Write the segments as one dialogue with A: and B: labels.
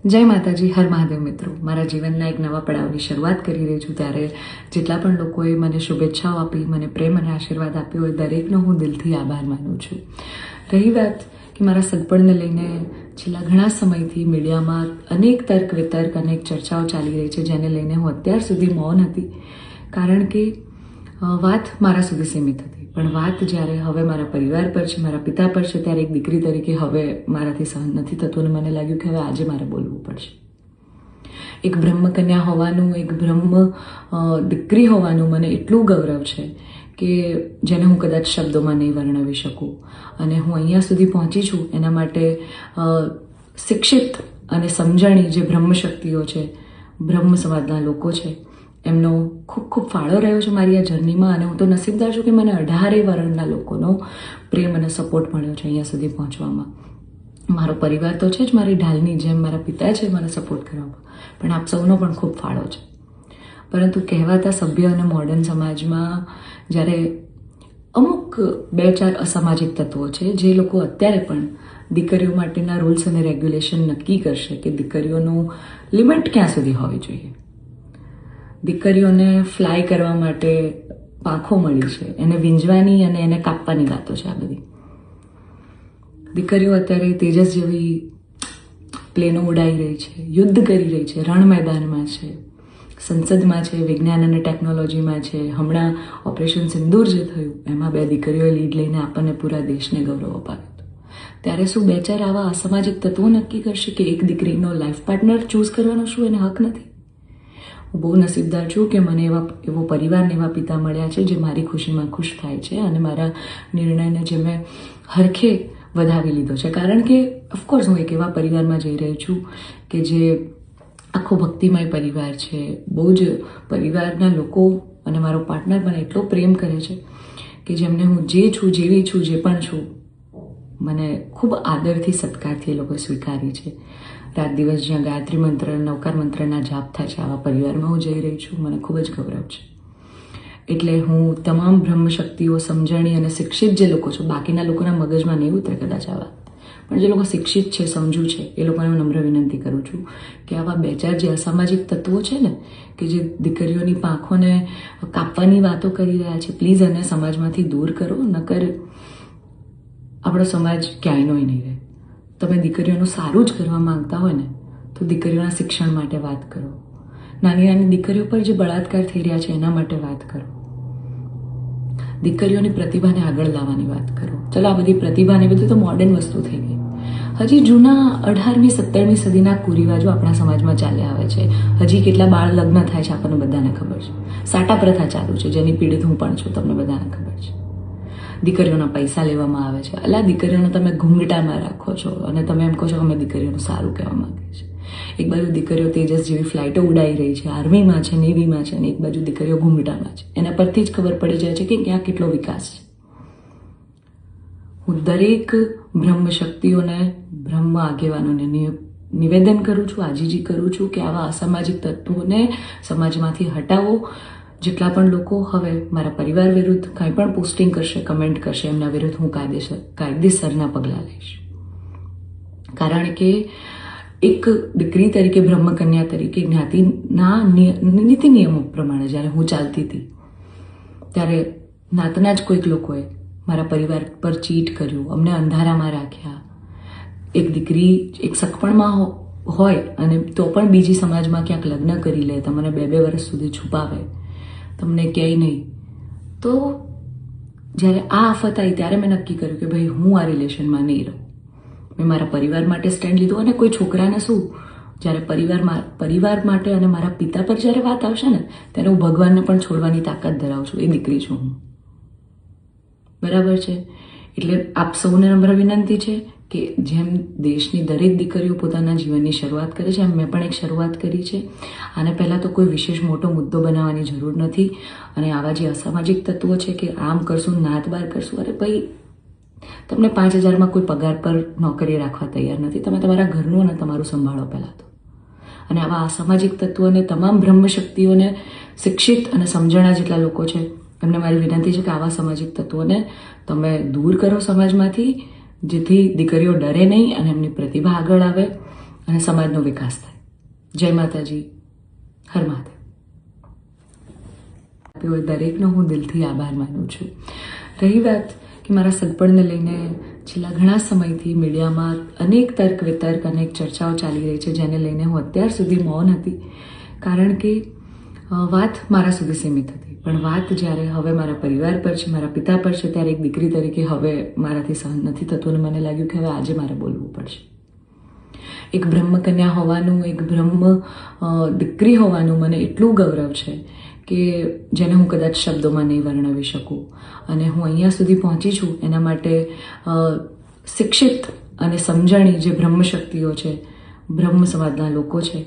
A: જય માતાજી, હર મહાદેવ મિત્રો. મારા જીવનના એક નવા પડાવની શરૂઆત કરી રહી છું ત્યારે જેટલા પણ લોકોએ મને શુભેચ્છાઓ આપી, મને પ્રેમ અને આશીર્વાદ આપ્યો હોય દરેકનો હું દિલથી આભાર માનું છું. રહી વાત કે મારા સગપણને લઈને છેલ્લા ઘણા સમયથી મીડિયામાં અનેક તર્ક વિતર્ક, અનેક ચર્ચાઓ ચાલી રહી છે, જેને લઈને હું અત્યાર સુધી મૌન હતી, કારણ કે વાત મારા સુધી સીમિત હતી. પણ વાત જ્યારે હવે મારા પરિવાર પર છે, મારા પિતા પર છે, ત્યારે એક દીકરી તરીકે હવે મારાથી સહન નથી થતું અને મને લાગ્યું કે હવે આજે મારે બોલવું પડશે. એક બ્રહ્મકન્યા હોવાનું, એક બ્રહ્મ દીકરી હોવાનું મને એટલું ગૌરવ છે કે જેને હું કદાચ શબ્દોમાં નહીં વર્ણવી શકું. અને હું અહીંયા સુધી પહોંચી છું એના માટે શિક્ષિત અને સમજણી જે બ્રહ્મશક્તિઓ છે, બ્રહ્મ સમાજના લોકો છે, એમનો ખૂબ ખૂબ ફાળો રહ્યો છે મારી આ જર્નીમાં. અને હું તો નસીબદાર છું કે મને 18 વર્ણના લોકોનો પ્રેમ અને સપોર્ટ મળ્યો છે અહીંયા સુધી પહોંચવામાં. મારો પરિવાર તો છે જ, મારી ઢાલની જેમ મારા પિતા છે મને સપોર્ટ કરવામાં, પણ આપ સૌનો પણ ખૂબ ફાળો છે. પરંતુ કહેવાતા સભ્ય અને મોડર્ન સમાજમાં જ્યારે અમુક 2-4 અસામાજિક તત્વો છે જે લોકો અત્યારે પણ દીકરીઓ માટેના રૂલ્સ અને રેગ્યુલેશન નક્કી કરશે કે દીકરીઓનું લિમિટ ક્યાં સુધી હોવી જોઈએ, દીકરીઓને ફ્લાય કરવા માટે પાંખો મળી છે, એને વીંજવાની અને એને કાપવાની વાતો છે. આ બધી દીકરીઓ અત્યારે તેજસ જેવી પ્લેનો ઉડાઈ રહી છે, યુદ્ધ કરી રહી છે, રણ મેદાનમાં છે, સંસદમાં છે, વિજ્ઞાન અને ટેકનોલોજીમાં છે. હમણાં ઓપરેશન સિંદૂર જે થયું એમાં 2 દીકરીઓએ લીડ લઈને આપણને પૂરા દેશને ગૌરવ અપાવ્યો હતો. ત્યારે શું 2-4 આવા અસામાજિક તત્વો નક્કી કરશે કે એક દીકરીનો લાઈફ પાર્ટનર ચૂઝ કરવાનો શું એને હક નથી? હું બહુ નસીબદાર છું કે મને એવો પરિવારને, એવા પિતા મળ્યા છે જે મારી ખુશીમાં ખુશ થાય છે અને મારા નિર્ણયને જે મેં હરખે વધાવી લીધો છે. કારણ કે ઓફકોર્સ હું એક એવા પરિવારમાં જઈ રહી છું કે જે આખો ભક્તિમય પરિવાર છે. બહુ જ પરિવારના લોકો અને મારો પાર્ટનર મને એટલો પ્રેમ કરે છે કે જેમને હું જે છું, જેવી છું, જે પણ છું, મને ખૂબ આદરથી, સત્કારથી એ લોકોએ સ્વીકારી છે. રાત દિવસ જ્યાં ગાયત્રી મંત્ર, નવકાર મંત્રના જાપ થાય છે, આવા પરિવારમાં હું જઈ રહી છું. મને ખૂબ જ ગૌરવ છે. એટલે હું તમામ બ્રહ્મશક્તિઓ, સમજણી અને શિક્ષિત જે લોકો છે, બાકીના લોકોના મગજમાં નહીં ઉતરે કદાચ આ વાત, પણ જે લોકો શિક્ષિત છે, સમજુ છે, એ લોકોને હું નમ્ર વિનંતી કરું છું કે આવા 2-4 જે અસામાજિક તત્વો છે ને, કે જે દીકરીઓની પાંખોને કાપવાની વાતો કરી રહ્યા છે, પ્લીઝ એને સમાજમાંથી દૂર કરો, નકર આપણો સમાજ ક્યાંયનો નહીં રહે. તમે દીકરીઓનું સારું જ કરવા માંગતા હોય ને તો દીકરીઓના શિક્ષણ માટે વાત કરો. નાની નાની દીકરીઓ પર જે બળાત્કાર થઈ રહ્યા છે એના માટે વાત કરો. દીકરીઓની પ્રતિભાને આગળ લાવવાની વાત કરો. ચલો, આ બધી પ્રતિભાને બધું તો મોડર્ન વસ્તુ થઈ ગઈ. હજી જૂના 18મી 17મી સદીના કુરિવાજો આપણા સમાજમાં ચાલ્યા આવે છે. હજી કેટલા બાળ લગ્ન થાય છે આપણને બધાને ખબર છે. સાટા પ્રથા ચાલુ છે જેની પીડિત હું પણ છું, તમને બધાને ખબર છે. દીકરીઓના પૈસા લેવામાં આવે છે. અલા, દીકરીઓને તમે ઘૂંઘટામાં રાખો છો અને તમે એમ કહો છો કે અમે દીકરીઓનું સારું કહેવા માંગીએ છીએ. એક બાજુ દીકરીઓ તેજસ જેવી ફ્લાઇટો ઉડાઈ રહી છે, આર્મીમાં છે, નેવીમાં છે, અને એક બાજુ દીકરીઓ ઘૂંઘટામાં છે. એના પરથી જ ખબર પડી જાય છે કે ક્યાં કેટલો વિકાસ છે. હું દરેક બ્રહ્મ શક્તિઓને, બ્રહ્મ આગેવાનોને નિવેદન કરું છું, આજીજી કરું છું કે આવા અસામાજિક તત્વોને સમાજમાંથી હટાવો. જેટલા પણ લોકો હવે મારા પરિવાર વિરુદ્ધ કંઈ પણ પોસ્ટિંગ કરશે, કમેન્ટ કરશે, એમના વિરુદ્ધ હું કાયદેસરના પગલાં લઈશ. કારણ કે એક દીકરી તરીકે, બ્રહ્મકન્યા તરીકે, જ્ઞાતિના નીતિ નિયમો પ્રમાણે જ્યારે હું ચાલતી હતી ત્યારે નાતના જ કોઈક લોકોએ મારા પરિવાર પર ચીટ કર્યું, અમને અંધારામાં રાખ્યા. એક દીકરી એક સગપણમાં હોય અને તો પણ બીજી સમાજમાં ક્યાંક લગ્ન કરી લે, તમને 2-2 વર્ષ સુધી છુપાવે, તમને ક્યાંય નહીં. તો જ્યારે આ આફત આવી ત્યારે મેં નક્કી કર્યું કે ભાઈ હું આ રિલેશનમાં નહીં રહું. મેં મારા પરિવાર માટે સ્ટેન્ડ લીધું. અને કોઈ છોકરાને શું, જ્યારે પરિવાર માટે અને મારા પિતા પર જ્યારે વાત આવશે ને ત્યારે હું ભગવાનને પણ છોડવાની તાકાત ધરાવું છું. એ દીકરી છું હું, બરાબર છે? એટલે આપ સૌને નમ્ર વિનંતી છે કે જેમ દેશની દરેક દીકરીઓ પોતાના જીવનની શરૂઆત કરે છે, એમ મેં પણ એક શરૂઆત કરી છે. આને પહેલાં તો કોઈ વિશેષ મોટો મુદ્દો બનાવવાની જરૂર નથી. અને આવા જે અસામાજિક તત્વો છે કે આમ કરશું, નાત બાર કરશું, અરે ભાઈ, તમને 5000માં કોઈ પગાર પર નોકરી રાખવા તૈયાર નથી. તમે તમારા ઘરનું અને તમારું સંભાળો પહેલાં તો. અને આવા અસામાજિક તત્વોને, તમામ બ્રહ્મશક્તિઓને, શિક્ષિત અને સમજણા જેટલા લોકો છે એમને મારી વિનંતી છે કે આવા સામાજિક તત્વોને તમે દૂર કરો સમાજમાંથી, જેથી દીકરીઓ ડરે નહીં અને એમની પ્રતિભા આગળ આવે અને સમાજનો વિકાસ થાય. જય માતાજી, હર મહાદેવ. દરેકનો હું દિલથી આભાર માનું છું. રહી વાત કે મારા સગપણને લઈને છેલ્લા ઘણા સમયથી મીડિયામાં અનેક તર્ક વિતર્ક, અનેક ચર્ચાઓ ચાલી રહી છે, જેને લઈને હું અત્યાર સુધી મૌન હતી, કારણ કે વાત મારા સુધી સીમિત હતી. પણ વાત જ્યારે હવે મારા પરિવાર પર છે, મારા પિતા પર છે, ત્યારે એક દીકરી તરીકે હવે મારાથી સહન નથી થતું અને મને લાગ્યું કે હવે આજે મારે બોલવું પડશે. એક બ્રહ્મકન્યા હોવાનું, એક બ્રહ્મ દીકરી હોવાનું મને એટલું ગૌરવ છે કે જેને હું કદાચ શબ્દોમાં નહીં વર્ણવી શકું. અને હું અહીંયા સુધી પહોંચી છું એના માટે શિક્ષિત અને સમજણી જે બ્રહ્મશક્તિઓ છે, બ્રહ્મ સમાજના લોકો છે,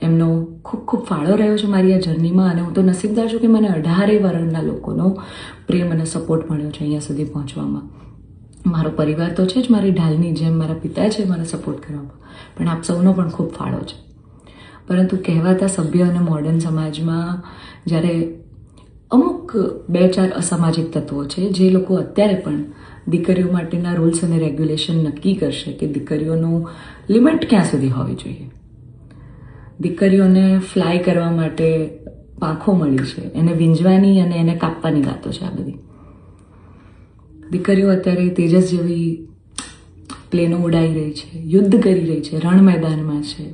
A: એમનો ખૂબ ખૂબ ફાળો રહ્યો છે મારી આ જર્નીમાં. અને હું તો નસીબદાર છું કે મને 18 વર્ણના લોકોનો પ્રેમ અને સપોર્ટ મળ્યો છે અહીંયા સુધી પહોંચવામાં. મારો પરિવાર તો છે જ, મારી ઢાલની જેમ મારા પિતા છે મને સપોર્ટ કરવામાં, પણ આપ સૌનો પણ ખૂબ ફાળો છે. પરંતુ કહેવાતા સભ્ય અને મોડર્ન સમાજમાં જ્યારે અમુક 2-4 અસામાજિક તત્વો છે જે લોકો અત્યારે પણ દીકરીઓ માટેના રૂલ્સ અને રેગ્યુલેશન નક્કી કરશે કે દીકરીઓનું લિમિટ ક્યાં સુધી હોવી જોઈએ, દીકરીઓને ફ્લાય કરવા માટે પાંખો મળી છે, એને વીંજવાની અને એને કાપવાની વાતો છે. આ બધી દીકરીઓ અત્યારે તેજસ જેવી પ્લેનો ઉડાઈ રહી છે, યુદ્ધ કરી રહી છે, રણ મેદાનમાં છે,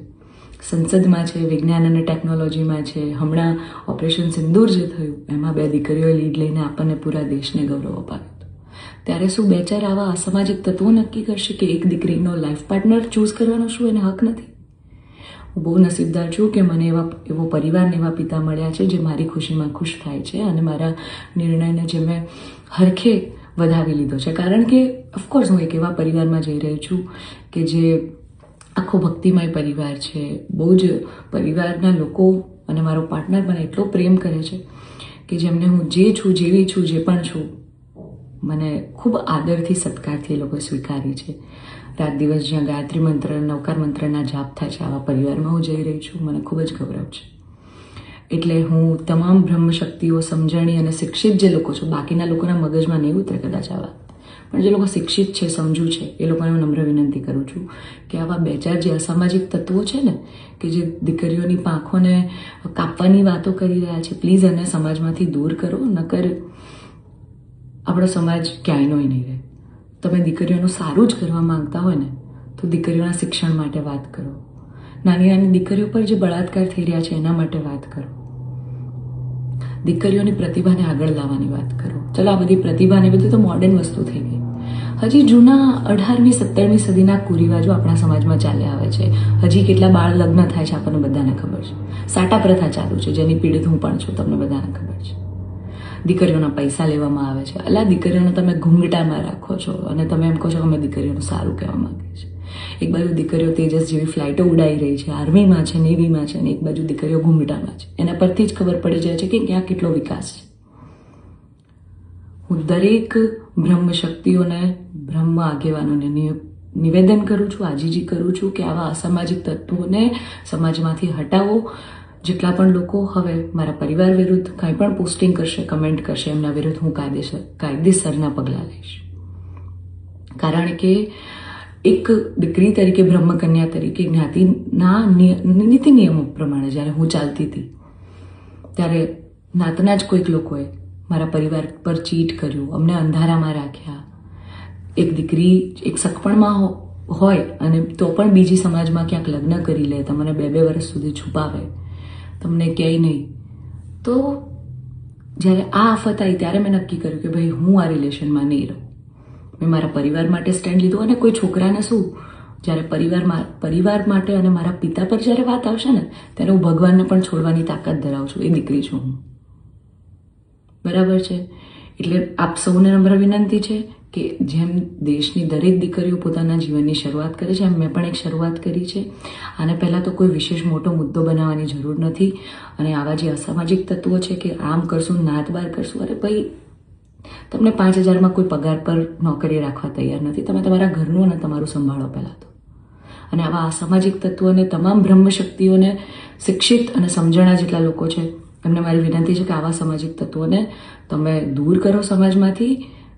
A: સંસદમાં છે, વિજ્ઞાન અને ટેકનોલોજીમાં છે. હમણાં ઓપરેશન સિંદૂર જે થયું એમાં 2 દીકરીઓએ લીડ લઈને આપણને પૂરા દેશને ગૌરવ અપાવ્યું હતું. ત્યારે શું 2-4 આવા અસામાજિક તત્વો નક્કી કરશે કે એક દીકરીનો લાઈફ પાર્ટનર ચૂઝ કરવાનો શું એને હક નથી? હું બહુ નસીબદાર છું કે મને એવો પરિવાર ને એવા પિતા મળ્યા છે જે મારી ખુશીમાં ખુશ થાય છે અને મારા નિર્ણયને જે મેં હરખે વધાવી લીધો છે. કારણ કે ઓફકોર્સ હું એક એવા પરિવારમાં જઈ રહી છું કે જે આખો ભક્તિમય પરિવાર છે. બહુ જ પરિવારના લોકો અને મારો પાર્ટનર મને એટલો પ્રેમ કરે છે કે જેમને હું જે છું, જેવી છું, જે પણ છું, મને ખૂબ આદરથી, સત્કારથી એ લોકો સ્વીકારી છે. રાત દિવસ જ્યાં ગાયત્રી મંત્ર, નવકાર મંત્રના જાપ થાય છે, આવા પરિવારમાં હું જઈ રહી છું. મને ખૂબ જ ગૌરવ છે. એટલે હું તમામ બ્રહ્મશક્તિઓ, સમજણી અને શિક્ષિત જે લોકો છે, બાકીના લોકોના મગજમાં નહીં ઉતરે કદાચ આવા, પણ જે લોકો શિક્ષિત છે, સમજુ છે, એ લોકોને હું નમ્ર વિનંતી કરું છું કે આવા 2-4 જે અસામાજિક તત્વો છે ને, કે જે દીકરીઓની પાંખોને કાપવાની વાતો કરી રહ્યા છે, પ્લીઝ એને સમાજમાંથી દૂર કરો, નકર આપણો સમાજ ક્યાંયનો નહીં રહે. તમે દીકરીઓનું સારું જ કરવા માંગતા હોય ને તો દીકરીઓના શિક્ષણ માટે વાત કરો. નાની નાની દીકરીઓ પર જે બળાત્કાર થઈ રહ્યા છે એના માટે વાત કરો. દીકરીઓની પ્રતિભાને આગળ લાવવાની વાત કરો. ચલો, આ બધી પ્રતિભાને બધું તો મોડર્ન વસ્તુ થઈ ગઈ. હજી જૂના 18મી 17મી સદીના કુરિવાજો આપણા સમાજમાં ચાલ્યા આવે છે. હજી કેટલા બાળ લગ્ન થાય છે આપણને બધાને ખબર છે. સાટા પ્રથા ચાલુ છે જેની પીડિત હું પણ છું, તમને બધાને ખબર છે. દીકરીઓના પૈસા લેવામાં આવે છે. અલા, દીકરીઓને તમે ઘૂંઘટામાં રાખો છો અને તમે એમ કહો છો કે અમે દીકરીઓનું સારું કહેવા માંગીએ છીએ. એક બાજુ દીકરીઓ તેજસ જેવી ફ્લાઇટો ઉડાઈ રહી છે, આર્મીમાં છે, નેવીમાં છે, અને એક બાજુ દીકરીઓ ઘૂંઘટામાં છે. એના પરથી જ ખબર પડી જાય છે કે ક્યાં કેટલો વિકાસ છે. હું દરેક બ્રહ્મ શક્તિઓને, બ્રહ્મ આગેવાનોને નિવેદન કરું છું, આજીજી કરું છું કે આવા અસામાજિક તત્વોને સમાજમાંથી હટાવો. જેટલા પણ લોકો હવે મારા પરિવાર વિરુદ્ધ કંઈ પણ પોસ્ટિંગ કરશે, કમેન્ટ કરશે, એમના વિરુદ્ધ હું કાયદેસરના પગલાં લઈશ. કારણ કે એક દીકરી તરીકે, બ્રહ્મકન્યા તરીકે, જ્ઞાતિના નીતિ નિયમો પ્રમાણે જ્યારે હું ચાલતી હતી ત્યારે નાતના જ કોઈક લોકોએ મારા પરિવાર પર ચીટ કર્યું, અમને અંધારામાં રાખ્યા. એક દીકરી એક સગપણમાં હોય અને તો પણ બીજી સમાજમાં ક્યાંક લગ્ન કરી લે, તમને 2-2 વર્ષ સુધી છુપાવે, તમને ક્યાંય નહીં. તો જ્યારે આ આફત આવી ત્યારે મેં નક્કી કર્યું કે ભાઈ હું આ રિલેશનમાં નહીં રહું. મેં મારા પરિવાર માટે સ્ટેન્ડ લીધું. અને કોઈ છોકરાને શું, જ્યારે પરિવાર માટે અને મારા પિતા પર જ્યારે વાત આવશે ને ત્યારે હું ભગવાનને પણ છોડવાની તાકાત ધરાવું છું. એ દીકરી છું હું, બરાબર છે? એટલે આપ સૌને નમ્ર વિનંતી છે કે જેમ દેશની દરેક દીકરીઓ પોતાના જીવનની શરૂઆત કરે છે, એમ મેં પણ એક શરૂઆત કરી છે. આને પહેલાં તો કોઈ વિશેષ મોટો મુદ્દો બનાવવાની જરૂર નથી. અને આવા જે અસામાજિક તત્વો છે કે આમ કરશું, નાત બાર કરશું, અરે ભાઈ, તમને 5000માં કોઈ પગાર પર નોકરી રાખવા તૈયાર નથી. તમે તમારા ઘરનું અને તમારું સંભાળો પહેલાં તો. અને આવા અસામાજિક તત્વોને, તમામ બ્રહ્મશક્તિઓને, શિક્ષિત અને સમજણા જેટલા લોકો છે એમને મારી વિનંતી છે કે આવા સામાજિક તત્વોને તમે દૂર કરો સમાજમાંથી,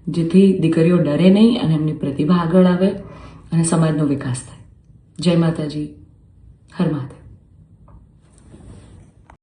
A: જેથી દીકરીઓ ડરે નહીં અને એમની પ્રતિભા આગળ આવે અને સમાજનો વિકાસ થાય. જય માતાજી, હર મહાદેવ.